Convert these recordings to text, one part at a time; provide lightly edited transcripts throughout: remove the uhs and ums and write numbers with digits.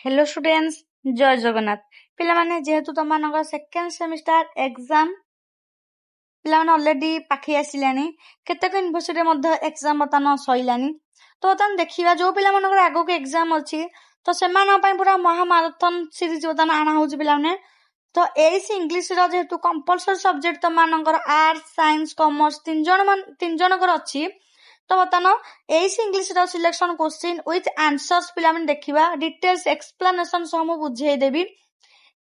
Hello students जय जगन्नाथ पिलामाने जेहेतु तुम सेकेंड सेमिस्टर एग्जाम पिलामाने ऑलरेडी पाखी आसिलानी केतेक यूनिवर्सिटी एग्जाम बर्तमान सइलानी तो बर्तमान देखिबा जो पिलामानकर आगो एग्जाम अछि तो सेमानन पय पूरा महामाराथन सीरीज बर्तमान आना होउछि पिलामाने तो एस इंग्लिश रो जेहेतु कंपलसरी सब्जेक्ट तुमनकर आर्ट्स साइंस कॉमर्स तीन जनकर अछि तो बर्तमान एस इंग्लिश रो सिलेक्शन क्वेश्चन विथ आंसर्स पिलामाने देखिबा डिटेल्स एक्सप्लेनेशन सह मु बुझेई देबी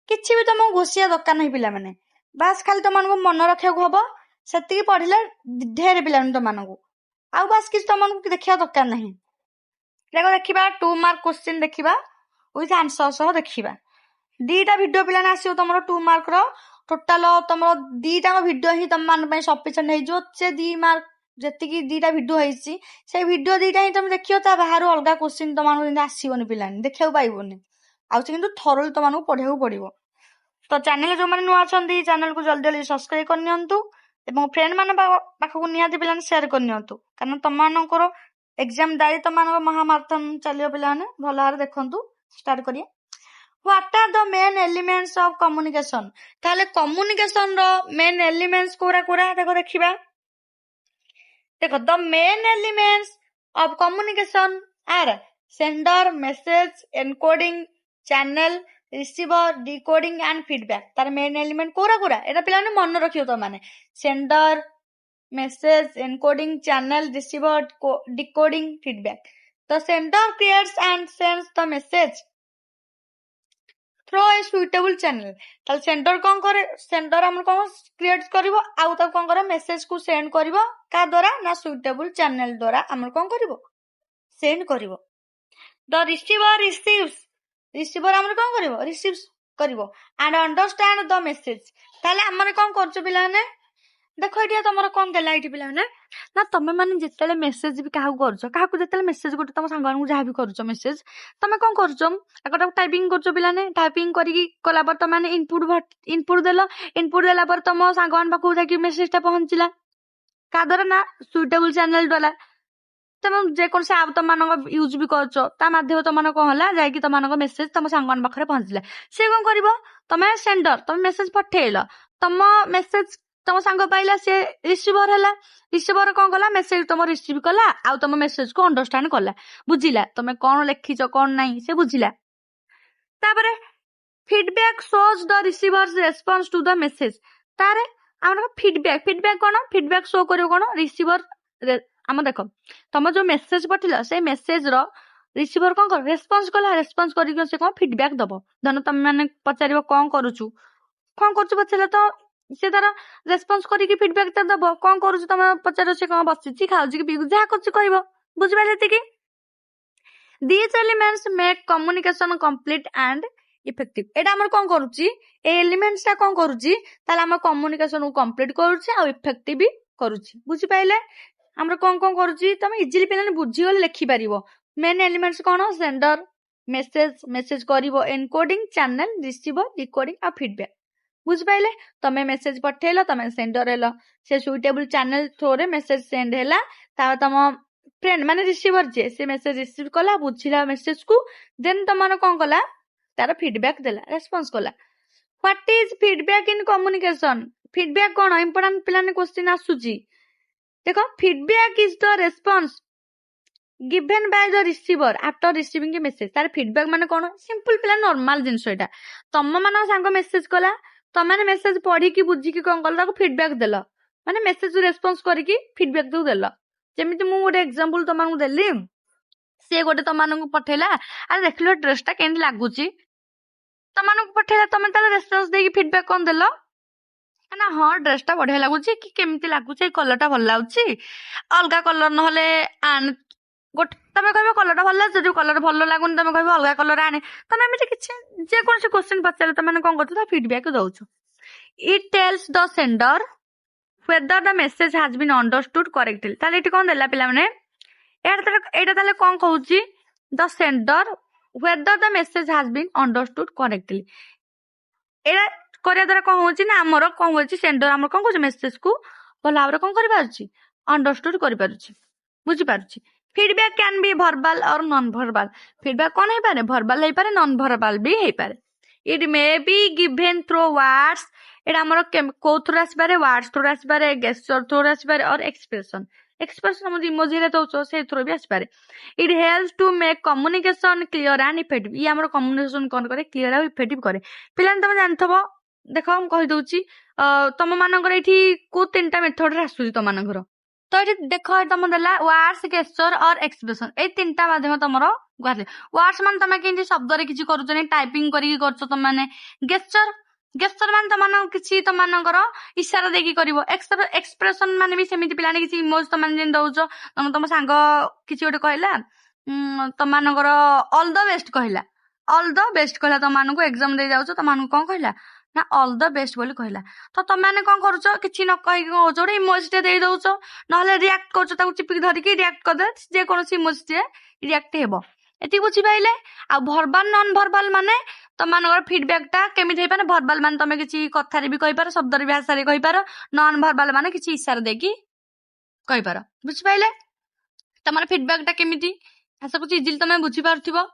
किछि भी तुमको घोषिया दरकार नहीं पिलामाने बास खाली तुमको मन रखिया हबो सेति पढिले ढेर पिलामाने तुमको आउ बास किछि तुमको देखिया दरकार नहीं देखिबा 2 मार्क क्वेश्चन देखिबा विथ आंसर सह देखिबा दीटा वीडियो पिलाने आसीओ तुमरो 2 मार्क रो टोटल तुमरो दीटा वीडियो ही तुम मान पय सफिशिएंट हे जो से 2 मार्क जति दीटा वीडियो होइछि से वीडियो दीटा ही तुम देखियो ता बाहर अलगा क्वेश्चन तुमको जिंदा आसीबोनी पिलाने देखियो पाइबोनी आउ से किंतु थरोली तुमको पढियाको पड़िबो तो चैनल जो माने नुआ छंदी चैनल को जल्दी जल्दी सब्सक्राइब करनियंतु एवं फ्रेंड माने पाखको नियाति पिलाने शेयर करनियंतु कारण तुमनकर एग्जाम डायरी तुमनकर महामाराथन चलियो पिलाने भलार देखंतु स्टार्ट करिया what are the main elements of communication ताले कम्युनिकेशन रो मेन एलिमेंट्स कोरा कोरा देखिबा देखो the main elements of communication are sender message encoding channel receiver decoding and feedback तार मेन एलिमेंट कोरा कोरा एटा पिलाने मन रखियो तो माने sender message encoding channel receiver decoding feedback the sender creates and sends the message through a suitable channel ताल सेंडर कोन करे सेंडर हम कोन क्रिएट करबो आउ त कोन करे मेसेज को सेंड करबो का द्वारा ना सुइटेबल चैनल द्वारा हम कोन करबो सेंड करबो द रिसीवर रिसीवर हम कोन करबो रिसीव्स करबो एंड अंडरस्टैंड द मेसेज ताले हमरे कोन करछ पिलाने देखो एटिया तमरो कोन देला एटी पिलाने ना तमे माने जेतेले मेसेज भी काहू करछ काहू जेतेले मेसेज गोटे तम सांगन जहा भी करछ मेसेज तमे कोन करछ एकटा टाइपिंग करछ पिलाने टाइपिंग करी कला पर तमे इनपुट देला पर तम सांगन पाखु जाकी मेसेज ता पहुंचला का दरा ना सुइटेबल चैनल द्वारा तम जे कोन से आप तम यूज भी करछ ता माध्यम तम कोन होला जाय कि तम मेसेज तम सांगन पाखरे पहुंचला से कोन करबो तमे सेंडर तम मेसेज पठेला तम मेसेज तम सांग पाइला से रिसीवर हला रिसीवर कोन कला मेसेज तम रिसीव कला आ तम मेसेज को अंडरस्टैंड कला बुझिला तमे कोन लेखिछ कोन नाही से बुझिला तापरे feedback shows the receiver's response to the message तारे हमर फीडबैक कोन फीडबैक शो करियो कोन रिसीवर हम देखो तम जो मेसेज पठिला से मेसेज रो रिसीवर कोन कर रेस्पॉन्स करी से कोन फीडबैक दबो धन तम माने पचारिबो कोन करूछु पछला तो से तार रेस्पॉन्स करिकी फीडबैक त दबो कोन करूछु तम पचारो से कोन बसिछि खाउछि कि बिगु जा करछु कहबो बुझबाले कि these elements make communication complete and effective एटा हमर कोन करूछि ए एलिमेंट्स ता कोन करूछि ताले हमर कम्युनिकेशन को कंप्लीट करूछि आ इफेक्टिव भी करूछि बुझि पाइले हमर कोन करूछि तम इजीली पेलाने बुझि गले लिखि परिबो मेन एलिमेंट्स कोन सेंडर मेसेज करिवो एनकोडिंग चैनल रिसीवर डिकोडिंग आ फीडबैक बुझ पाइले तमे मेसेज पठेलो तमे सेंडर हेलो से सुइटेबल चैनल थ्रू रे मेसेज सेंड हैला ता तम फ्रेंड माने रिसीवर जे से मेसेज रिसीव कला बुझिला मेसेज को देन तमन कोन कला तार फीडबैक देला रेस्पॉन्स कला what is feedback in communication feedback cone important पिलाने क्वेश्चन आसुची देखो feedback is the response given by the receiver after receiving A message तार फीडबैक माने कोन सिंपल पिला नॉर्मल जिंस एटा तम मान सांग मेसेज कला तमाने मेसेज पढ़ी की बुझी की कोन कला फीडबैक देला माने मेसेज रेस्पॉन्स करी की फीडबैक दउ देला जेमिति मु गोटे एग्जांपल तमानकु देली से गोटे तमानकु पठेला अरे देखलो ड्रेस ता केन लागुची तमानकु पठेला तमे ताले रेस्पॉन्स देकी फीडबैक कोन देलो ना हां ड्रेस ता बढ़िया लागुची कि केमिति लागुची कलर ता भल लागुची अलगा कलर नहले आन गोटे तमे कहबो कलर ता भल लागुची जदि कलर भल लागुन तमे कहबो अलगा कलर आने तमे एमिति किछि जे कोन से क्वेश्चन पचारे तमे कोन करछु ता फीडबैक दउछु it tells the sender whether the message has been understood correctly ताले एटी कोन देला पिला माने एटा ताले कोन कहउची the sender whether the message has been understood correctly एटा करिया द्वारा कोन होची ना हमर कोन होची सेंडर हमर कोन कहउची मेसेज को भला आबरे कोन करि पारुची अंडरस्टूड करि पारुची बुझी पारुची फीडबैक कैन बी भर्बाल और नॉन भर्बाल फीडबैक कौन है पारे भर्बाल है पारे नॉन भर्बाल भी है पारे it may be given through words एटा हमर को थ्रू आसपारे वर्ड्स थ्रू आसपारे गेस्चर थ्रू आसपारे और एक्सप्रेशन एक्सप्रेशन हम इमोजी रे दउछो से थ्रू भी आसपारे it helps to make communication clear and effective ये हमर कम्युनिकेशन कोन करे क्लियर और इफेक्टिव करे पिलान तुम जानथबो देखो हम कहि दउची तुम मानकर एठी को तीनटा मेथड रे आसुची तुम मानकर तो ये देख तुम देला वर्ड्स गेस्चर और एक्सप्रेशन ए तीनटा माध्यम तुमर गुहार वर्ड्स मान तुम कि शब्द रे किछि करूछ नै टाइपिंग करिक करछ तुम माने गेस्चर गेस्चर मान तुम किछि तुम मानकर इशारा देकी करिवो एक्सप्रेशन माने भी सेमिति पिलाने किछि इमोज तुम माने जेन दउछ तुम सांग किछि गोटे कहला तुम मानकर ऑल द बेस्ट कहला ऑल द बेस्ट कहला तुम मानकु एग्जाम दे जाउछ तुम मानकु कोन कहला ना ऑल द बेस्ट बोली कहला तो तुम मैंने कौन करुच कि न कही कौन गोटे इमोजी दे दौच ना रियाक्ट कर चिपिक धरिकी रियाक्ट करदे जेकोसी इमोजी रियाक्ट हेब एति बुझी पाइले आ भर्बाल नॉन भर्बाल माने तुम मानकर फीडबैक टा केमिति हेपारे भर्बाल माने तुम किछि कथारे भी कहि पारो शब्द रे भाषा रे कहि पारो नॉन भर्बाल माने किछि इशारा देकी कहि पारो बुझी पाइले तमर फीडबैक टा केमिति आशा कुछ इजिली तुम बुझी पारथिबो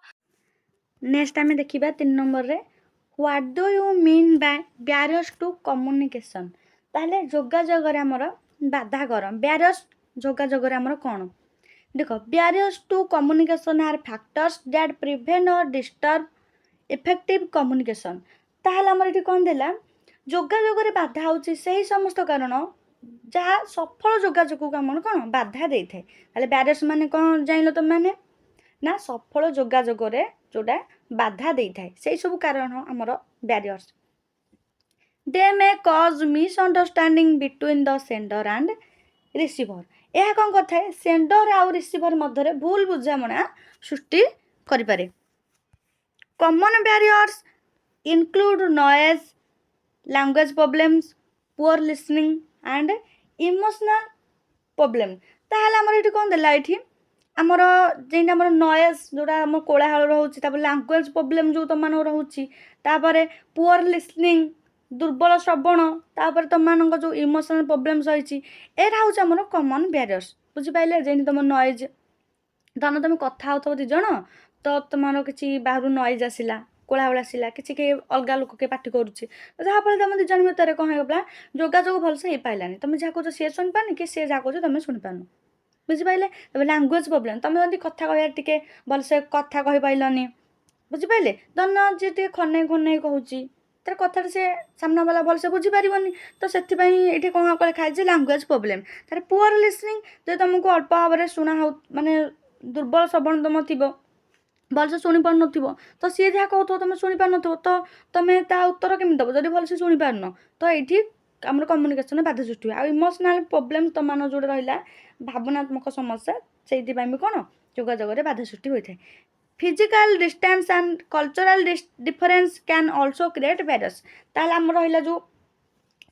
नेक्स्ट आमे देखिबा 3 नंबर रे what do you mean by barriers to communication ताहले जोगाजोग रे हमर बाधा कर बैरियर्स जोगाजोग रे हमर कोन देखो barriers to communication are factors that prevent or disturb effective communication ताहले हमर इठी कोन देला जोगाजोग रे बाधा होची सही समस्त कारण जहाँ सफल जोगाजोग को हमर कोन बाधा देइ थाए ताहले बैरियर्स माने कोन जाइलो तुम माने ना सफल जोगाजोग रे जोडा बाधा देइ थाए सेही सब कारण हमर barriers they may cause misunderstanding between the sender and receiver यह कौन कथा है सेंडर आउ रिसीवर मध्य भूल बुझामणा सृष्टि करि पारे common barriers include noise language problems poor listening and emotional problem ताहले हमर एठी कोन देला एठी आमर जेन आमर नॉइज जोड़ा आम कोलाहल रोचे लैंग्वेज प्रॉब्लम जो तुम मान रोचे पुअर लिसनिंग दुर्बल श्रवण तापर तुम मान जो इमोशनल प्रॉब्लम्स रही एटा हूँ आमर कॉमन बैरियर्स बुझिपारे जेन तुम नॉइज धन तुम कथा हो दिज तो तुम किसी बाहर नॉइज आसला कोलाहल आसला कि अलग लोक के पार्टी करुच्छे जहाँफल तुम दिज भितर कौन होगा जोगाजोग भलसे हो पारानी तुम जहाँ कह सी शुणी पारनी कि सी जहाँ कह तुम शुणी पारन बुझिपारे तब लैंग्वेज प्रॉब्लम तुम जब कथा कह टे भलसे कथा कही पाइलनी बुझिपारे धन जी टे खने खने कहूँ तार कथा से सामना वाला भलसे बुझीपार तो से कौन लिखाई लैंग्वेज प्रॉब्लम तार पुअर लिसनिंग जो तुमको अल्प भाव में शुणा हो माने दुर्बल श्रवण तुम थी भलसे शुणी पार न तो सी जहाँ कहू तुम शुणी पार न तो तुम्हें ता उत्तर केमी दब जब भलसे शुणी पारन तो ये आम कम्युनिकेशन बाधा सृष्टि हुए आ इमोशनल प्रॉब्लम तुम मान जो रहा भावनात्मक समस्या से कौन जोगाजोग बाधा सृष्टि होता है physical distance and cultural difference can also create barriers ताहले आम रहा जो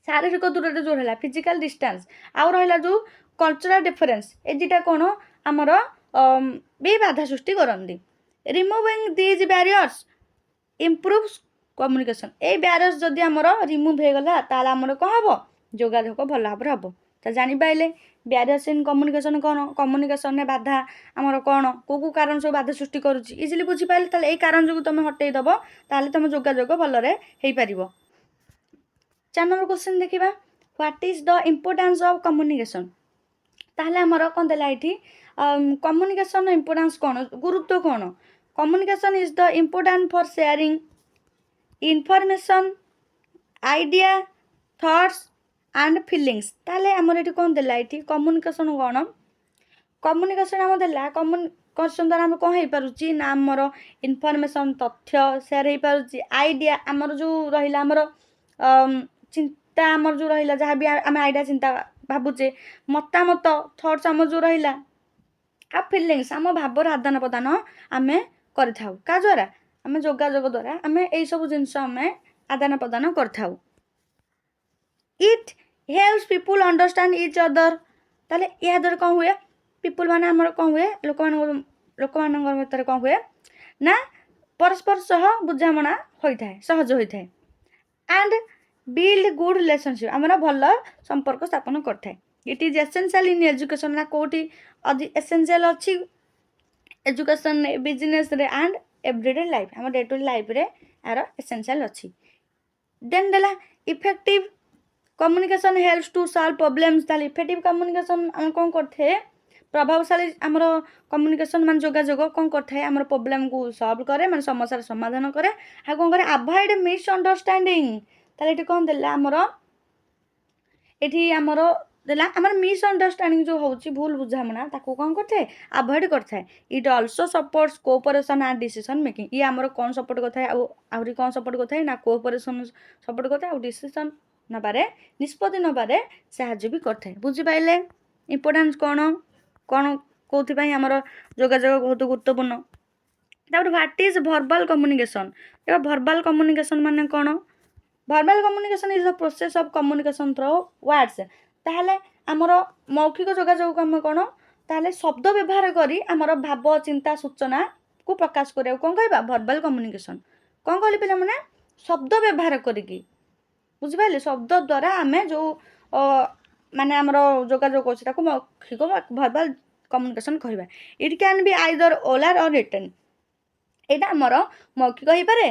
शारीरिक दूर जो रहा फिजिकल डिस्टेंस आउ रहा जो कल्चरल डिफरेंस ए दुटा कौन आमर भी बाधा सृष्टि करती removing these barriers improves communication A barriers जदि आमर रिमूव हो गला ताहले आमर कौन हम जोगाजोग भल भाव हम तो जापारे बैरियर्स इन कम्युनिकेशन कौन कम्युनिकेशन में बाधा आमर कौन को कारण सब बाधा सृष्टि करुच्ची इजिली बुझीपारे ताहले ए कारण जो तुम हटेदब ताहले तुम जोगाजोग भलरे हो पार 4 नंबर क्वेश्चन देखा what is the importance of communication ताहले आमर कौन देला ये कम्युनिकेशन इम्पोर्टेंस कौन गुरुत्व कौन communication is the important for sharing information idea thoughts and feelings ताहले आमर ये कौन देला ये कम्युनिकेशन कौन कम्युनिकेशन आम देला कम्युनिकेशन द्वारा आम कौन हो पारुची ना आमर इनफॉरमेशन तथ्य शेयर हो पारुची आइडिया आमर जो रहा आमर चिंता आमर जो रहा जहाँ भी आम आइडिया चिंता भावुचे मतामत थट्स आम जो रहा आ फीलिंग्स आम भावर आदान प्रदान आम कर क्या द्वारा आम जोगाजोग द्वारा आम यही सब जिनस आम आदान प्रदान कर it helps people understand each other ताले यह द्वारा कौन हुए पीपुल माने आमर कौन हुए लोक मान भीतर कौन हुए ना परस्पर सह बुझामणा होता है सहज होता है एंड बिल्ड गुड रिलेशनशिप आमर भल संपर्क स्थापन करता है it is essential in education ना कौटी एसेंशियल अच्छी एजुकेशन बिजनेस रे एंड एवरीडे लाइफ आम डे टू डे लाइफ रे यार एसेंशियल अच्छी देन देला effective communication helps to solve problems ताले इफेक्टिव कम्युनिकेशन हम कौन करथे प्रभावशाली आमर कम्युनिकेशन मान जोगाजोग कौन करथे आमर प्रॉब्लम को सॉल्व करे मान समस्या समाधान करे आ कौन करे अवॉइड मिसअंडरस्टैंडिंग ताले एठी कौन देला आमर एठी आमर देला आमर मिसअंडरस्टैंडिंग जो होची भूल बुझामणा ताको कौन करथे अवॉइड करथे it also supports cooperation and decision making ये आमर कौन सपोर्ट करथे आउरी कौन सपोर्ट करथे ना कोऑपरेशन सपोर्ट करथे आ डिसीजन नबारे निष्पत्ति नबारे साहाय्य भी करथे बुझी पाइले इंपोर्टेंस कौन कौन कौन आमर जोगाजोग बहुत गुरुत्वपूर्ण तापर व्हाट इज वर्बल कम्युनिकेशन देखो वर्बल कम्युनिकेशन माने कौन verbal communication is the process of communication through words ताहले आमर मौखिक जोगाजोग आम कौन ताहले शब्द व्यवहार करी आमर भाव चिंता सूचना को प्रकाश करिया कौन कहबा वर्बल कम्युनिकेशन कौन कहली पिला माने शब्द व्यवहार करिकी बुझी पाइले शब्द द्वारा आमे जो माने आमर जोगाजोग अछि ताको मौखिक वर्बल कम्युनिकेशन कहबा it can be either oral और रिटन एटा आमर मौखिक होई पारे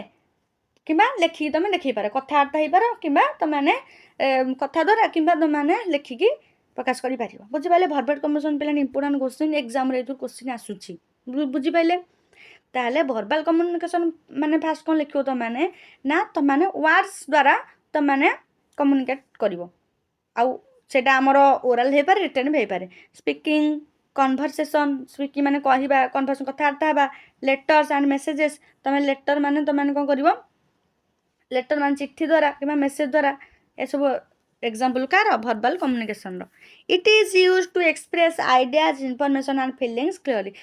किंबा लेखिकी तुम देखी पार कथबार्ता हो पार कि तुमने कथा द्वारा कि तुमने लेखिकी प्रकाश कर बुझीपारे भर्बल कम्युनिकेशन पे इंपोर्टेंट क्वेश्चन एग्जाम रे क्वेश्चन आसूची बुझीपारे ताहले भर्बल कम्युनिकेशन माने फास्ट कौन लिखो तुमने ना तुमने वर्ड्स द्वारा तुमने कम्युनिकेट करिवो आउ सेटा आमर ओरल हो पारे रिटन भी हो पारे स्पीकिंग कन्भरसेशन स्पीकिंग माने कहबा कन्भरसेशन कथबार्ता होबा लेटर्स एंड मेसेजेस तुम लेटर माने तुमने कौन करिवो लेटर मान चिट्ठी द्वारा कि मेसेज द्वारा ये सब एग्जांपल कार भर्बल कम्युनिकेशन रो it is use to express ideas information and feelings clearly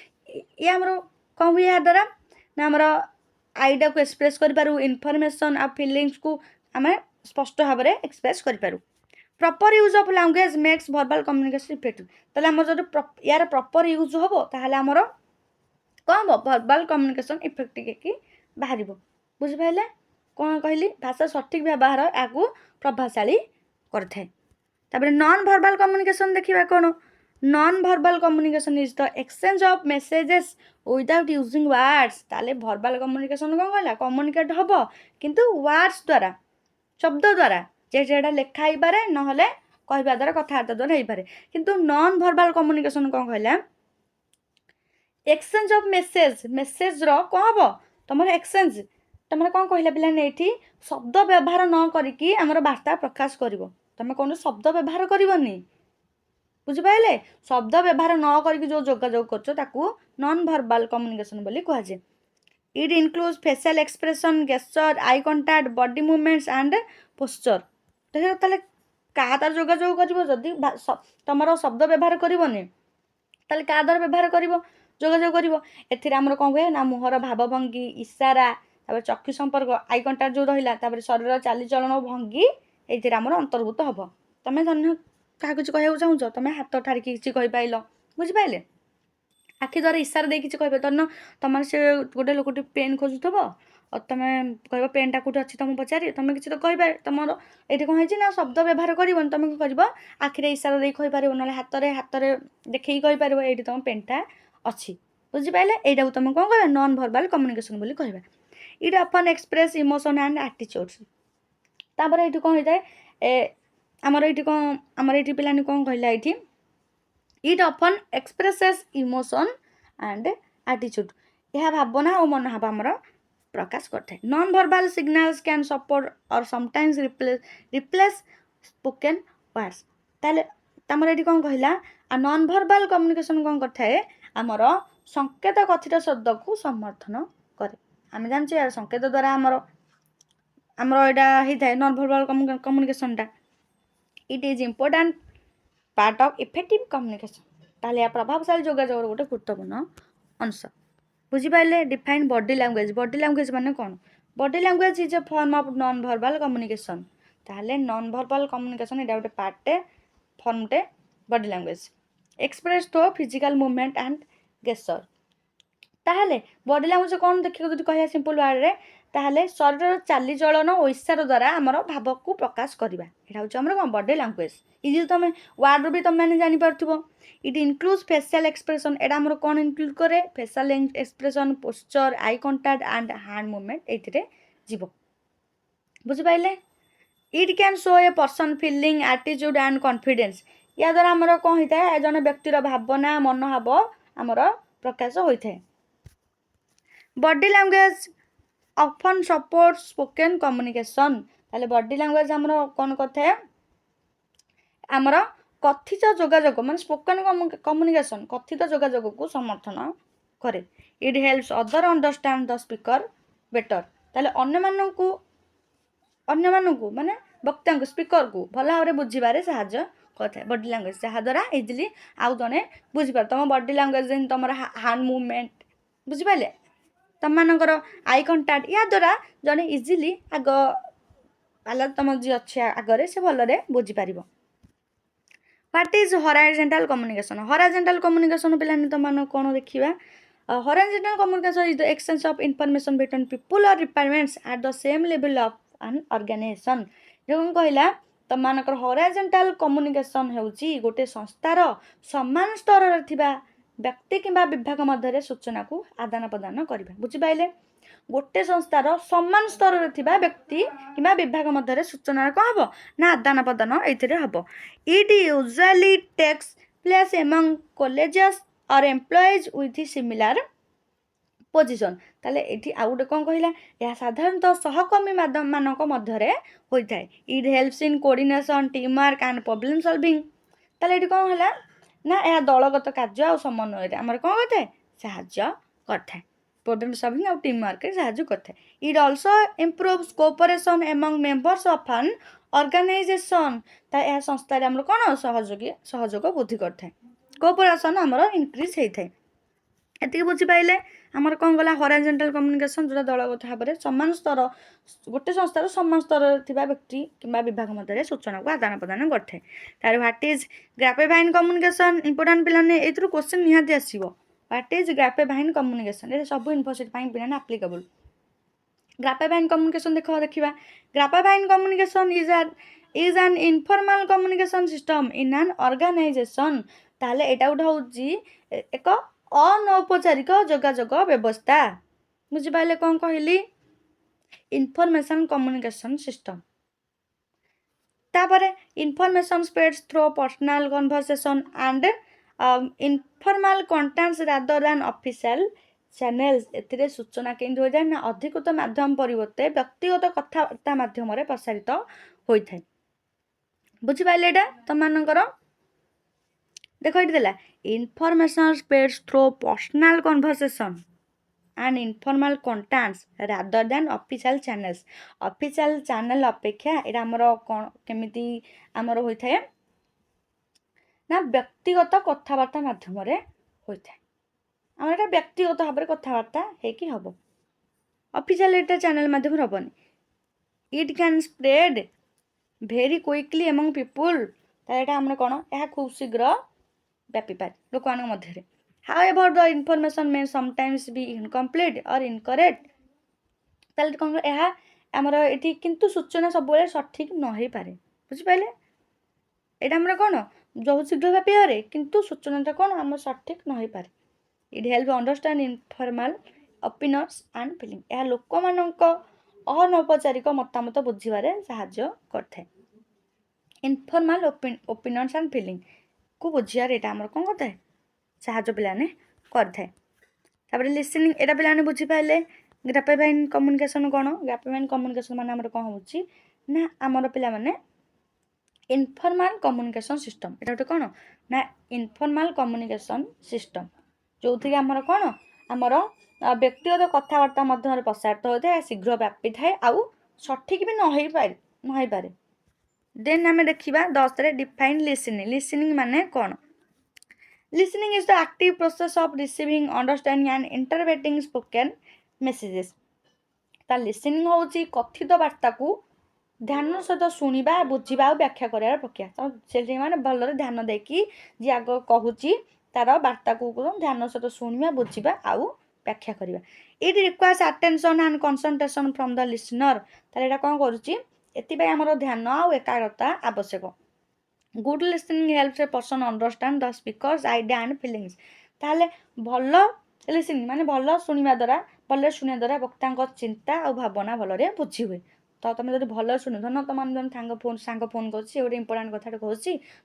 ये हमरो कौन हुए यार द्वारा ना हमरो आइडिया को एक्सप्रेस कर पारू इनफॉरमेशन आ फीलिंग्स को आम स्पष्ट भाव में एक्सप्रेस कर Paru proper use of language makes verbal communication effective ताले हमर जो यार प्रॉपर यूज होबो ताहले हमरो कौन भर्बल कम्युनिकेशन इफेक्टिव की बाहर बुझी पाइले कौन कहली भाषा सठिक व्यवहार या प्रभावशाली करथे तापर नॉन भर्बल कम्युनिकेशन देखिबा कौन non verbal communication is the exchange of messages without using words ताले भर्बल कम्युनिकेशन कौन कहला कम्युनिकेट हबो किंतु वर्ड्स द्वारा शब्द द्वारा जेटा लेखा हो पारे नहले कहबा द्वारा कथबार्ता द्वारा हो पारे किंतु नॉन भर्बल कम्युनिकेशन कौन कहला एक्सचेंज ऑफ मेसेज रो कौन हबो तुम एक्सचेंज तुम कौन कहला पिलाने ये शब्द व्यवहार न करिकी आमर वार्ता प्रकाश कर तुम कौन शब्द व्यवहार करनी बुझिपारे शब्द व्यवहार न करिकी जो जोगाजोग कर नॉन भर्बल कम्युनिकेशन बोली कहुए it includes facial expression gesture eye contact body movements and posture देख ताले क्या तार जोगाजोग कर तुम शब्द व्यवहार करनी ताले क्या द्वारा व्यवहार कर जोगाजोग कर आमर कौन हुए ना मुहर भावभंगी इशारा तापर चक्षु संपर्क आई कंटाक्ट जो रहा शरीर चालीचलन भंगी ये आमर अंतर्भूत हम तुम धन्य क्या कुछ कहूँ चाहूँ तुम हाथ ठारिक किसी कहीपार बुझिपारे आखि द्वारा इशारा दे किसी कह धन तुम से गोटे लोक पेन खोजुव और तुम कह पेनटा कौट अच्छी तुम पचारे तुम किसी तो कहीपर तुम ये कौन है ना शब्द व्यवहार कर तुम कौन कर आखिरे इशारा दे कहीपर ना हाथ में देखी कहीपर ये तुम पेनटा अच्छी बुझिपारे यहाँ तुम कौन कह नॉन भर्बल कम्युनिकेशन बोली कहबा it often express emotion and attitudes तापर ये कौन होता है आमर ये कौन आमर ये पिलानी कौन कहला ये it often expresses emotion and attitude यह भावना और मनोभाव आमर प्रकाश करते non verbal signals can support और समटाइम्स रिप्लेस स्पोकन वर्ड्स ताले तमर ये कौन कहला आ नॉन भर्बल कम्युनिकेशन कौन करता आमर संकेत कथित शब्द को समर्थन करे आम जानचे यार संकेत द्वारा आमर आमर यहाँ होता है नॉन भर्बल कम्युनिकेशनटा it is important part of effective communication ताले प्रभावशाली जोगाजोग गोटे गुरुत्वपूर्ण अंश बुझिपारे डिफाइन बॉडी लैंग्वेज माने कौन body language is a form of non verbal communication ताले नॉन भर्बल कम्युनिकेशन यहाँ गोटे पार्टे फॉर्मटे body language express to physical movement and gesture ताहले बॉडी लैंग्वेज कौन देखिए जो कह सिंपल वर्ड रे ताहले शरीर चालीचलन और इशारा द्वारा आमर भाव को प्रकाश करवा यहाँ हूँ आम कौन बॉडी लैंग्वेज इजी तुम वार्ड भी तुम मैंने जापर इट इनक्लूड्स फेशियल एक्सप्रेशन एटा आमर कौन इनक्लूड करे facial expression posture eye contact and hand movement ये जीव बुझिपारे it can show a person feeling attitude and confidence या द्वारा आमर कौन होता है जन व्यक्तिर भावना मनोभाव आमर प्रकाश होता है body language often support spoken communication ताले बॉडी लैंग्वेज आमर कौन करता है आमर कथित जोगाजोग मान स्पोकन कम्युनिकेशन कथित जोगाजोग को समर्थन करे it helps other understand the speaker better ताले अन्य मानू माने वक्ता को स्पीकर को भल भाव में बुझे साहाय्य करता है बॉडी लैंग्वेज जहाँद्वारा इजिली आउ जड़े बुझीपार तुम बॉडी लैंग्वेज तुम हैंड मूवमेंट बुझिपारे तुम मानकर आई कंटाक्ट या द्वारा जड़े इजिली आग पाला तुम जी अच्छे आगे से भलरे बुझीपार what is horizontal communication horizontal communication पे तुम मान कौन देखा horizontal communication is the exchange of information between people और departments at the same level of an organisation जो कौन कहला तुम मानकर हॉराइजॉन्टल कम्युनिकेशन होउची गोटे संस्थार समान स्तर थिबा व्यक्ति किंबा विभाग मध्य सूचना को आदान प्रदान करबा बुझिपाइले गोटे संस्थार समान स्तर थिबा व्यक्ति किंबा विभाग मध्य सूचना कौन हम ना आदान प्रदान ये हम it usually takes place among colleges or employees with similar position ताले ये आउ गोटे कौन कहला यह साधारणतः सहकर्मी मानक मध्य होता है it helps in coordination team work and problem solving ताले ये कौन है ना यह दलगत कार्य और समन्वय आमर कौन करता है साहाय्य करता है प्रॉब्लम सॉल्विंग और टीम वर्क साहाय्य करता है it also improves cooperation among members of an organisation यह संस्था आमर कौन सहयोग वृद्धि करता है कोऑपरेशन आमर इनक्रीज होता है ये बुझीपारे आमर कौन गला हॉराइजॉन्टल कम्युनिकेशन जो दलगत भाव में समान स्तर गोटे संस्थार समान स्तर थिबा व्यक्ति किंबा विभाग मध्य सूचना को आदान प्रदान करते तार what is grapevine communication important पिलाने एथुरु क्वेश्चन निहाती आसीबो व्हाट इज ग्राफेफाइन कम्युनिकेशन ये सब यूनिवर्सिटी पिलाने एप्लीकेबल ग्राफेफाइन कम्युनिकेशन देखा grapevine communication is an informal communication system in an organisation ताले एटा उठा होची एक अनौपचारिक जोगाजोग व्यवस्था बुझिपारे कौन कहली इनफॉर्मेशन कम्युनिकेशन सिस्टम तापर information spreads through personal conversation and informal contents rather than official channels एथिरे सूचना केंद्र हो जाए ना अधिकृत माध्यम परिवर्ते व्यक्तिगत कथबार्ता माध्यम प्रसारित होता है बुझिपारे एटा तुम मानकर देख ये देला information spreads through personal conversation and informal contents rather than official channels official channel अपेक्षा ये आमर कौन केमिति आमर होता है ना व्यक्तिगत कथबार्ता माध्यम होता है आम एटा व्यक्तिगत भाव में कथबार्ता होकि हम ऑफिशियल एटा चैनल माध्यम हेनी it can spread very quickly among people ताला आम कौन यह खूब शीघ्र व्यापी पारे लोक मध्य However, the information may sometimes be incomplete or incorrect. ताले कौन यह आमर ये किंतु सूचना सब सठिक न हो पारे बुझिपारे यहाँ आमर कौन जो शीघ्र व्यापी पारे किंतु सूचनाटा कौन आम सठिक न हो पारे it help understand informal opinions and feeling यह लोक मान अनौपचारिक मतामत बुझे साहाय्य करता है इनफॉर्मल ओपिनियंस एंड फीलिंग को बुझार यहाँ आमर कौन करता है साहाय्य पिलाने करते लिसनिंग एटा पिलाने बुझीपारे ग्राफेफाइन कम्युनिकेशन कौन ग्राफेफाइन कम्युनिकेशन माने आमर कौन होची ना आमर पिला माने इनफॉर्मल कम्युनिकेशन सिस्टम एटा गोटे कौन ना इनफॉर्मल कम्युनिकेशन सिस्टम जो थी आमर कौन आमर व्यक्तिगत कथबार्ता मध्य प्रसारित होता है शीघ्र व्यापी थाए आउ सठिक भी न पारे देन आम देखा 10 डिफाइन लिसनिंग लिसनिंग माने कौन Listening is the active process of receiving, understanding and interpreting spoken messages. ता listening होची कथित वार्ता को ध्यान सहित शुणा बुझा और व्याख्या करार प्रक्रिया तो से मैंने भलरे ध्यान देकी जी आग कहूँ तार वार्ता को ध्यान सहित शुणा बुझा आउ व्याख्या करवा it requires attention and concentration from the listener ताले एटा कोन करूची एतिपय हमर ध्यान आ एकाग्रता आवश्यक good listening helps a person understand the speakers idea and feelings ताले भलो लिसनिंग माने भलो सुनिबा द्वारा भलो सुनिबा द्वारा वक्ता चिंता और भावना भलरे बुझी हुए तो तुम जब भल शुण धन तुम सांग फोन कर गोटे इंपोर्टाट कथा कहूँ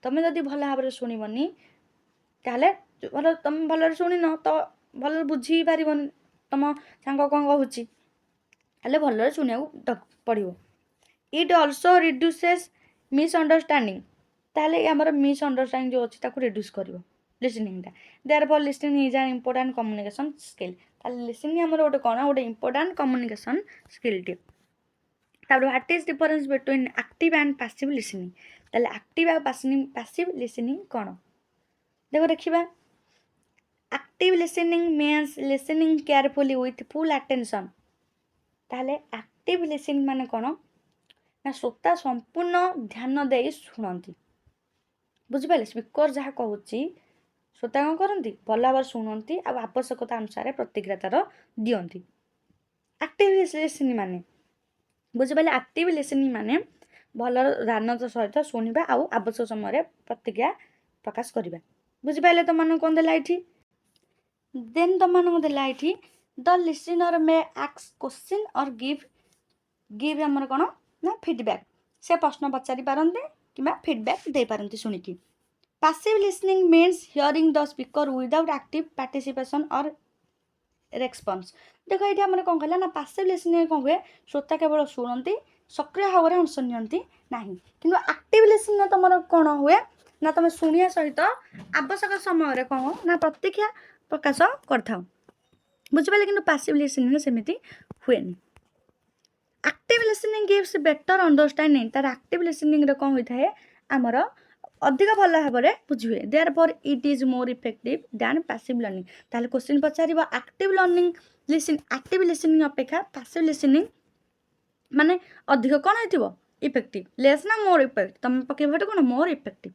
तुम जब भल भाव शुणबनी ताहले भल तुम भल शुणी न तो भल बुझी पार तुम सांग कौन कहूँ भल शुणा पड़ो इट अल्सो रिड्यूसेस मिसअंडरस्टैंडिंग ताहले आमर मिसअंडरस्टैंडिंग जो अच्छी रिड्यूस कर लिसनिंगटा therefore listening is an important communication skill ताहले लिसनिंग आमर गोटे कौन गोटे इंपोर्टाट कम्युनिकेशन स्किल टी तापर what is difference between active and passive listening ताहले एक्टिव और पैसिव लिसनिंग कौन देखो देखिबा active listening means listening carefully with full attention ताहले एक्टिव लिसनिंग माने कौन ना श्रोता संपूर्ण ध्यान दे शुणती बुझिपारे स्पीकर जहाँ कहूँ श्रोता कौन करती भल भाव शुणती आ आवश्यकता अनुसार प्रतिक्रिया तार दियंती एक्टिव लिसनिंग माने बुझिपारे एक्टिव लिसनिंग माने भल ध्यान सहित शुणा आउ आवश्यक समय प्रतिक्रिया प्रकाश करवा बुझिपारे तुम मान कौन देला ये देन तुम मान देला ये the listener may ask question और गिव आमर कौन ना फीडबैक से प्रश्न पचारि पारते कि फीडबैक दे पारती शुणिकी passive listening means hearing the speaker without active participation और रेस्पॉन्स देखो ये आम कौन कहला ना पैसिव लिसनिंग कौन हुए श्रोता केवल शुणती सक्रिय भाव में अंश नियंती नहीं किंतु एक्टिव लिसनिंग तुम कौन हुए ना तुम शुणिया सहित आवश्यक समय कौन ना प्रतिक्रिया प्रकाश कर बुझिपारे कि पैसिव लिसनिंग सेमती हुए active listening gives better understanding तार एक्टिव लिसनिंग कौन होता है आमर अधिक भल भाव में बुझी हुए therefore it is more effective than passive learning ताहले क्वेश्चन पचार एक्टिव लर्निंग एक्टिव लिसनिंग अपेक्षा पैसिव लिसनिंग माने अधिक कौन हो इफेक्टिव लेस ना मोर इफेक्ट तुम पकड़ कौन मोर इफेक्टिव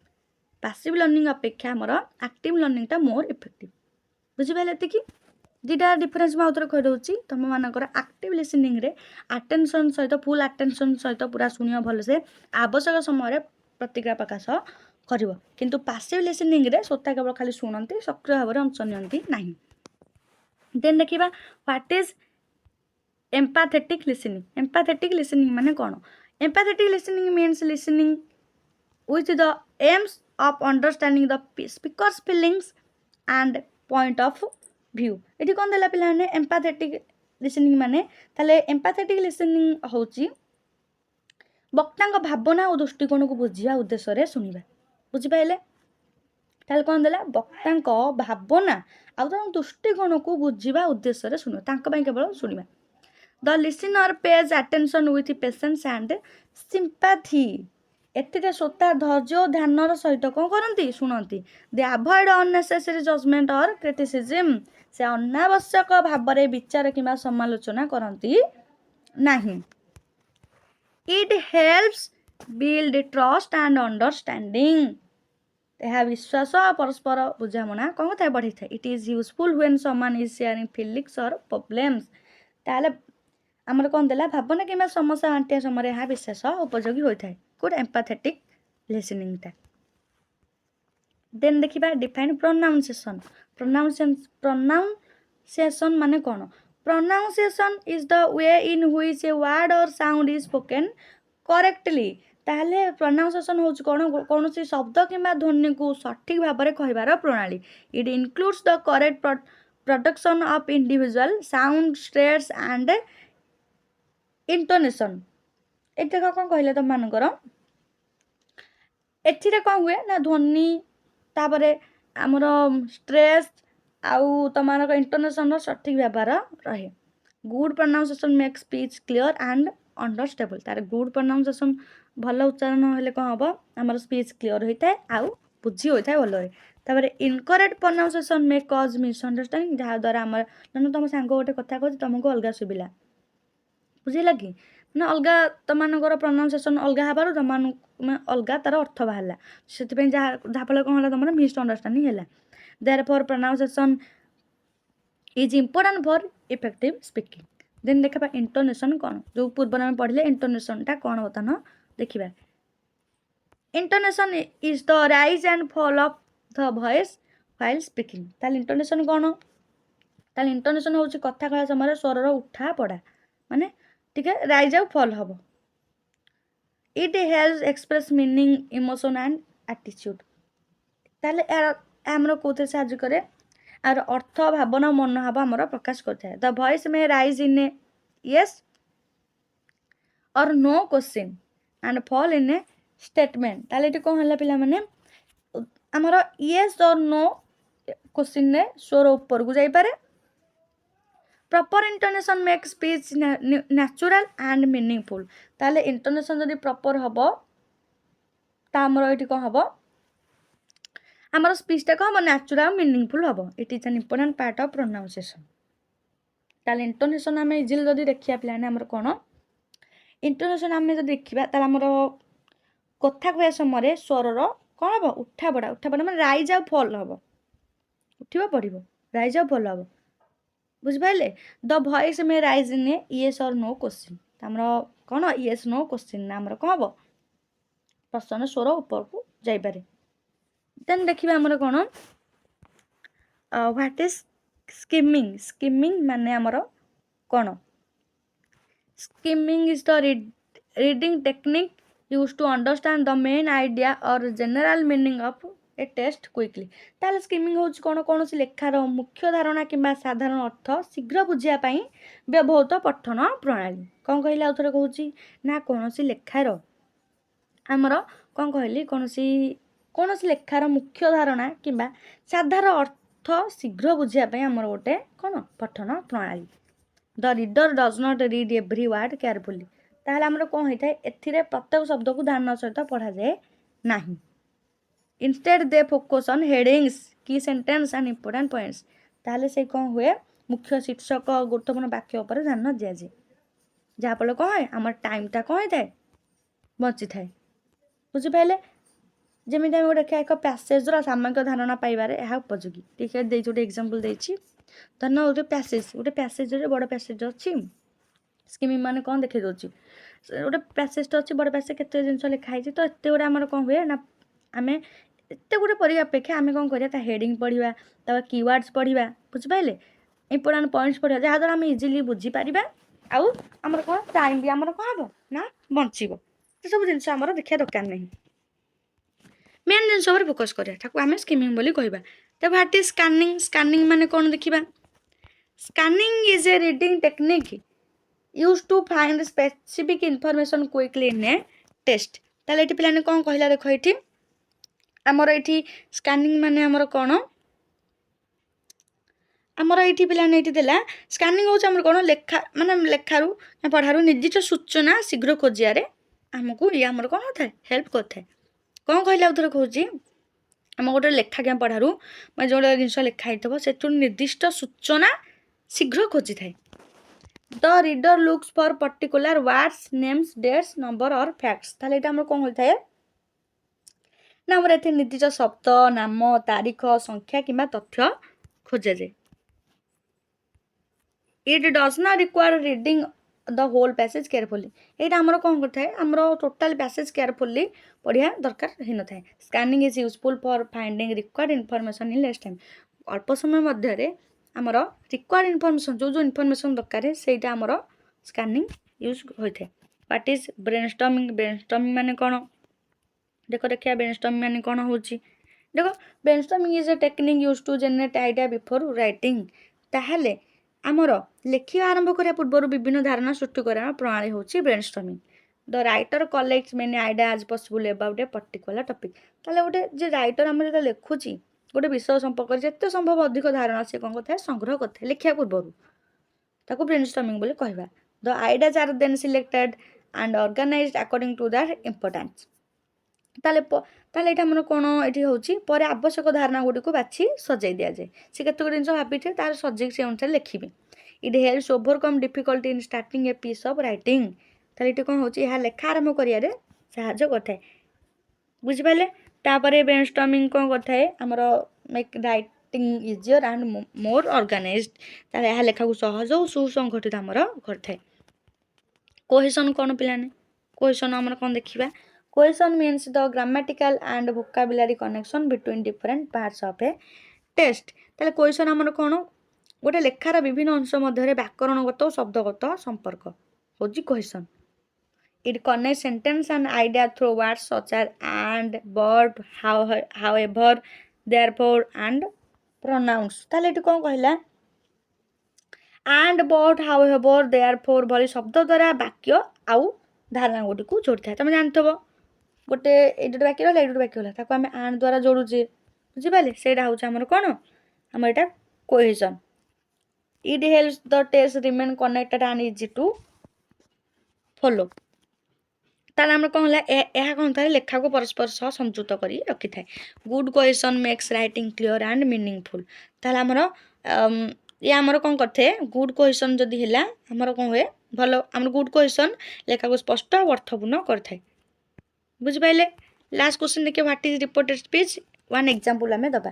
पैसिव लर्निंग अपेक्षा आमर एक्टिव लर्निंगटा मोर इफेक्टिव बुझिपारे ये दुटा डिफरेन्स मैं आउे कहीदे तुम मानकर एक्टिव लिसनिंग रे अटेंशन सहित फुल अटेंशन सहित पूरा शुणिया भलसे आवश्यक समय प्रतिक्रिया प्रकाश कर किंतु पैसिव लिसनिंग रे श्रोता केवल खाली शुणती सक्रिय भाव में अंश नियंती नहीं देन देखिबा व्हाट इज एम्पैथेटिक लिसनिंग माने कौन empathetic listening means listening with the AIIMS of understanding the speakers feelings and point of view ये कौन देला पिला ने एम्पैथेटिक लिसनिंग माने ताले एम्पैथेटिक लिसनिंग होची वक्ता भावना और दृष्टिकोण को बुझा उद्देश्य शुणा बुझिपारे ताले कौन देला वक्ता भावना आउ दृष्टिकोण को बुझा उद्देश्य शुणा केवल शुणा the listener pays attention with patience and sympathy एथिरे श्रोता धैर्य और ध्यान सहित कौन करती शुणती दे अवॉइड अननेसेसरी जजमेंट और क्रिटिसिज्म से अनावश्यक भाव में विचार कि समालोचना करती नहीं it helps build trust and understanding यह विश्वास परस्पर बुझामणा कौन था बढ़ी था it is useful when someone is sharing feelings और प्रॉब्लम्स ताले आमर कौन देला भावना कि समस्या बांटिया समय यह विशेष उपयोगी होता है गुड एम्पैथेटिक लिसनिंगटा देन देखिबा डिफाइन प्रोनाउंसिएशन प्रोनाउंसिएशन माने कौन pronunciation is the way in which a word और साउंड इज स्पोकन करेक्टली ताहले प्रोनाउंसिएशन हो कौन कौन सी शब्द किंबा ध्वनि को सठिक भाव में कहबार प्रणाली it includes the correct production of individual sound stress and intonation ये कौन कहले तुम मानकर एथिरे कौन हुए ना ध्वनि तापर आमर स्ट्रेस आउ तुम इंटोनेशन सठिक व्यवहार रहे good pronunciation make speech clear and understandable तार गुड प्रोनाउंसिएशन भल उच्चारण हेले कौन हम आमर स्पीच क्लियर होता है आउ बुझी होता है भल तापर इनकरेक्ट प्रोनाउंसिएशन मेक कज मिसअंडरस्टैंडिंग जहाँ द्वारा आमर तुम सांग गोटे कथा कह तुमको अलग सुविला बुझेगा कि मैंने अलग तुम प्रोनाउंसिएशन अलग हबार तुम अलग तार अर्थ बाहर से जहाँफल कौन है तुम मिसअंडरस्टैंडिंग है therefore pronunciation is important for effective speaking. Then देखा इंटोनेशन कौन, जो पूर्व में पढ़ले इंटोनेशनटा कौन होता न देखा। Intonation is the rise and fall of the voice while speaking. ताल इंटोनेशन कौन, ताल इंटोनेशन हूँ कथा कहला समय स्वर उठा पड़ा माने ठीक है राइज आउ फॉल हम। It helps express meaning emotion and attitude. ताले आमर कौन साहय कै आर अर्थ भावना मनोभाव आमर प्रकाश करता है। द वॉइस में rise in a yes or no question and fall in a statement. ताले ये कौन है पिला माने आमर येस और नो क्वेश्चन रे स्वर ऊपर को जाई पारे। Proper intonation make speech natural and meaningful. ताले इंटोनेशन जदि प्रॉपर हबो ता हमर एठी को हबो आमर स्पीचटा को हम नेचुरल मीनिंगफुल हम। It is an important part of pronunciation. ताले इंटोनेशन आम इजिली जदि देखिया प्लान आमर कोन इंटोनेशन आम जदि देखिबा ताले आमर कथा कहया समय स्वरर कौन हम उठा पड़ा माने राइज आ फॉल हम उठिबो पड़िबो राइज आ फॉल हम बुझिपारे। द वॉइस में rise in yes or no question आमर कौन येस नो क्वेश्चन आमर कौन हम प्रश्न स्वर ऊपर को जाई पारे। देन देखिबा आमर कौन व्हाट इज स्किमिंग। स्किमिंग माने आमर कौन skimming is the reading technique use to understand the main idea और general meaning of a text quickly. ताले स्किमिंग हो कौन कौन लेखार मुख्य धारणा किंबा साधारण अर्थ शीघ्र बुझापी व्यवहृत पठन प्रणाली। कौन कहले आउ थे कहूँ ना कौन लेखार आमर कौन कहली कौन लेखार मुख्य धारणा किंबा साधारण अर्थ शीघ्र बुझापी आमर गोटे कौन पठन प्रणाली। The reader does not read every word carefully. ताहले आमर कौन होता है एथिरे प्रत्येक शब्द को ध्यान सहित पढ़ा जाए नहीं। Instead they focus on headings की सेंटेंस एंड इंपोर्टेंट पॉइंट्स। ताहले से कौन हुए मुख्य शीर्षक गुरुत्वपूर्ण वाक्य उपर ध्यान दि जाए जहाँफल कौन है आम टाइमटा कौन होता है बची थाए बुझिपारे। जमी आम गोटे देखा एक पैसेजर सामयिक धारणा पाइबार यह उपयोगी। ठीक है गोटे एग्जांपल देछि धन गोटे पैसेज बड़ पैसेज अच्छी स्किमिंग माने कौन देखे दूसरी गोटे पैसेज अच्छी बड़ पैसेज केते जिन लिखाई तो एत गुड़ा आम कौन हुए ना आम एत गुटे पढ़ा अपेक्षा आम कौन करा हेडिंग पढ़ा कीवर्ड्स पढ़ा बुझिपारे इंपोर्टेंट पॉइंट्स पढ़ा जहाँद्वारा आम इजिली बुझीपार आउ आमर कौन टाइम भी आमर कौन हम ना बचब सब जिन देखा दरकार नहीं मेन जिन फोकस करा आम स्किमिंग बोली कहबा। तो व्हाट इज स्कैनिंग। स्कैनिंग माने कौन देखिबा scanning is a reading technique use to find specific information quickly in a text. ताले एठी पिलाने कौन कहला देखो एठी आमर एठी स्कैनिंग माने आमर कौन आमर एठी पिलाने एठी देला स्कैनिंग होउछ आमर कौन लेखा माने लेखारू पढ़ारू निर्दिष्ट सूचना शीघ्र खोजियारे आमको ये आमर कौन होता है हेल्प करता है। कौन कहला उधर कहूँ आम गोटे लेखा क्या पढ़ारू मैं जो जिन लिखाई थो से निर्दिष्ट सूचना शीघ्र खोजी थाए। The reader looks for particular words names dates number or facts. ताले एटा हमर कौन होता है ना हमर एथे निर्दिष्ट शब्द नाम तारीख संख्या किंबा तथ्य खोजा जाए। It does not require reading the whole passage carefully. यहाँ आमर कौन करता है आमर टोटाल पैसेज केयरफुली पढ़िया दरकार हो था। Scanning is useful for finding required information in less time. अल्प समय मध्य आमर रिक्वायर्ड इनफॉरमेशन जो जो इनफॉरमेशन दरकार से आमर स्कैनिंग यूज होता है। What is brainstorming. ब्रेनस्टॉर्मिंग माने कौन देख देखिए ब्रेनस्टॉर्मिंग माने कौन हो देख brainstorming is a technique use to generate idea before writing. ताहले आमर लेखिया आरंभ करिया पूर्व विभिन्न धारणा सृष्टि करार प्रणाली होची brainstorming. The writer collects many idea as possible about a particular topic. ताले गोटे जे राइटर आम जो लिखुची गोटे विषय संपर्क जिते संभव अधिक धारणा से कौन करता है संग्रह करता है लिखिया पूर्व ताको ब्रेनस्टॉर्मिंग बोली कहबा। The ideas are then selected and organised according to their importance. ताले ताले एटा हमर कोन एठी होची परे आवश्यक धारणा गुडी को बाछि सजाई दिया जाए से केते गुडी जिंस भाबिथे तार सब्जेक्ट से अनुसार लिखिबे। It helps overcome difficulty in starting a piece of writing. ताले एठी कोन होची यहा लेखा आरंभ करिया रे सहाय्य करथाय बुझि पाले। तापरे ब्रेनस्टॉर्मिंग कोन करथाय हमर make write writing easier and more organised. ତାହେଲେ ଏହା ଲେଖାକୁ ସହଜ ଓ ସୁସଂଗଠିତ ଆମର କରିଥାଏ। କୋହେସନ୍ କ'ଣ ପିଲାମାନେ? କୋହେସନ୍ ଆମର କ'ଣ ଦେଖିବା? Cohesion means the grammatical and vocabulary connection between different parts of a text. ତାହେଲେ କୋହେସନ୍ ଆମର କ'ଣ? ଗୋଟେ ଲେଖାର ବିଭିନ୍ନ ଅଂଶ ମଧ୍ୟରେ ବ୍ୟାକରଣଗତ ଓ ଶବ୍ଦଗତ ସମ୍ପର୍କ ହେଉଛି କୋହେସନ୍। It connects sentence and idea through words such as and, but, however, therefore and pronouns। ତାହେଲେ ଏଠି କ'ଣ କହିଲା? and, but, however, therefore ଭଳି ଶବ୍ଦ ଦ୍ୱାରା ବାକ୍ୟ ଆଉ ଧାରଣା ଗୁଡ଼ିକୁ ଯୋଡ଼ିଥାଏ। ତମେ ଜାଣିଥିବ ଗୋଟେ ଏଇଠି ଗୋଟେ ବାକ୍ୟ ରହିଲା, ଏଇଠି ଗୋଟେ ବାକ୍ୟ ହେଲା, ତାକୁ ଆମେ and ଦ୍ୱାରା ଯୋଡ଼ୁଛେ, ବୁଝିପାରିଲେ? ସେଇଟା ହେଉଛି ଆମର କ'ଣ? ଆମର ଏଇଟା କୋହେସନ୍। It helps the text remain connected and easy to follow। ତାହେଲେ ଆମର କ'ଣ ହେଲା? ଏହା କ'ଣ ଥାଏ? ଲେଖାକୁ ପରସ୍ପର ସହ ସଂଯୁକ୍ତ କରି ରଖିଥାଏ। Good cohesion makes writing clear and meaningful. ତାହେଲେ ଆମର ଇଏ ଆମର କ'ଣ କରିଥାଏ? ଗୁଡ୍ କୋହେସନ୍ ଯଦି ହେଲା ଆମର କ'ଣ ହୁଏ? ଭଲ ଆମର ଗୁଡ୍ କୋହେସନ୍ ଲେଖାକୁ ସ୍ପଷ୍ଟ ଆଉ ଅର୍ଥପୂର୍ଣ୍ଣ କରିଥାଏ। ବୁଝିପାରିଲେ? ଲାଷ୍ଟ କ୍ୱେଶ୍ଚନ୍ ଦେଖିବା, what is reported speech? One example ଆମେ ଦେବା।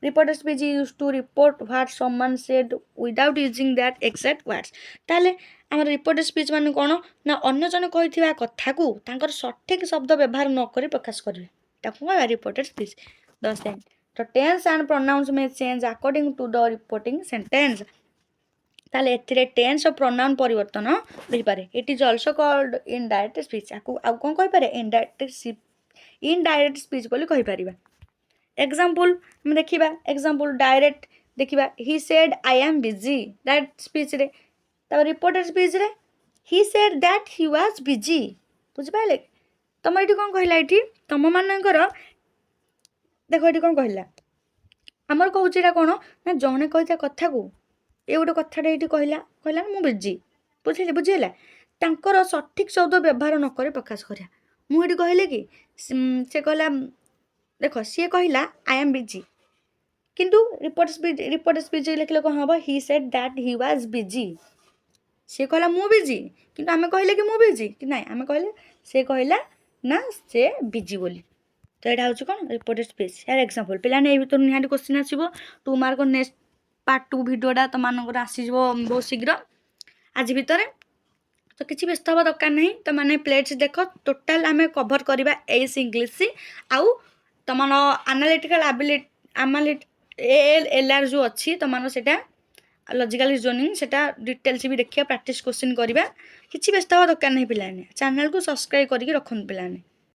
Reported speech use to report what someone said without using that exact words. ତାହେଲେ ଆମର ରିପୋର୍ଟେଡ୍ ସ୍ପିଚ୍ ମାନେ କ'ଣ? ନା ଅନ୍ୟ ଜଣେ କହିଥିବା କଥାକୁ ତାଙ୍କର ସଠିକ୍ ଶବ୍ଦ ବ୍ୟବହାର ନ କରି ପ୍ରକାଶ କରିବେ, ତାକୁ କହିବା reported speech. The tense and pronouns may change according to the reporting sentence। ତାହେଲେ ଏଥିରେ ଟେନ୍ସ ଓ ପ୍ରୋନାଉନ୍ ପରିବର୍ତ୍ତନ ରହିପାରେ। It is also called indirect speech. ଆକୁ ଆଉ କ'ଣ କହିପାରେ? ଇନଡାଇରେକ୍ଟ ସ୍ପିଚ୍ ବୋଲି କହିପାରିବା। ଏକ୍ଜାମ୍ପଲ୍ ଆମେ ଦେଖିବା। ଏକ୍ଜାମ୍ପଲ୍ ଡାଇରେକ୍ଟ ଦେଖିବା, he said I am busy, direct ସ୍ପିଚ୍ରେ। ତାପରେ ରିପୋର୍ଟେଡ୍ ସ୍ପିଚ୍ରେ he said that he was busy. ବୁଝିପାରିଲେ? ତମ ଏଠି କ'ଣ କହିଲା? ଏଠି ତମମାନଙ୍କର ଦେଖ ଏଠି କ'ଣ କହିଲା? ଆମର କହୁଛି ଏଇଟା କ'ଣ? ନା ଜଣେ କହିଥିବା କଥାକୁ ଏ ଗୋଟେ କଥାଟା ଏଇଠି କହିଲା ନା ମୁଁ ବିଜି, ବୁଝିହେଲା? ତାଙ୍କର ସଠିକ୍ ଶବ୍ଦ ବ୍ୟବହାର ନ କରି ପ୍ରକାଶ କରିବା। ମୁଁ ଏଠି କହିଲେ କି ସେ କହିଲା, ଦେଖ ସିଏ କହିଲା ଆଇ ଆମ୍ ବିଜି, କିନ୍ତୁ ରିପୋର୍ଟ ସ୍ପିଚ୍ ଲେଖିଲେ କ'ଣ ହେବ? He said that he was busy. ସେ କହିଲା ମୁଁ ବିଜି, କିନ୍ତୁ ଆମେ କହିଲେ କି ମୁଁ ବିଜି କି ନାଇଁ, ଆମେ କହିଲେ ସେ କହିଲା ନା ସେ ବିଜି ବୋଲି। ତ ଏଇଟା ହେଉଛି କ'ଣ? Reported speech. ଏହାର ଏକ୍ଜାମ୍ପଲ୍। ପିଲାମାନେ ଏଇ ଭିତରୁ ନିହାତି କ୍ୱେଶ୍ଚିନ୍ ଆସିବ। 2 ମାର୍କ ନେକ୍ସଟ ପାର୍ଟ 2 ଭିଡ଼ିଓଟା ତୁମମାନଙ୍କର ଆସିଯିବ ବହୁତ ଶୀଘ୍ର ଆଜି ଭିତରେ। ତ କିଛି ବ୍ୟସ୍ତ ହେବା ଦରକାର ନାହିଁ। ତୁମମାନେ ପ୍ଲେଟ୍ସ ଦେଖ, ଟୋଟାଲ୍ ଆମେ କଭର୍ କରିବା ଏସ୍ ଇଂଲିଶ ଆଉ ତୁମର ଆନାଲିଟିକାଲ୍ ALR ଯେଉଁ ଅଛି ତୁମର ସେଇଟା ଲଜିକାଲ୍ ରିଜନିଂ, ସେଇଟା ଡିଟେଲ୍ସ ବି ଦେଖିବା, ପ୍ରାକ୍ଟିସ୍ କ୍ୱେଶ୍ଚିନ୍ କରିବା। କିଛି ବ୍ୟସ୍ତ ହେବା ଦରକାର ନାହିଁ ପିଲାମାନେ। ଚ୍ୟାନେଲ୍କୁ ସବସ୍କ୍ରାଇବ୍ କରିକି ରଖନ୍ତୁ ପିଲାମାନେ।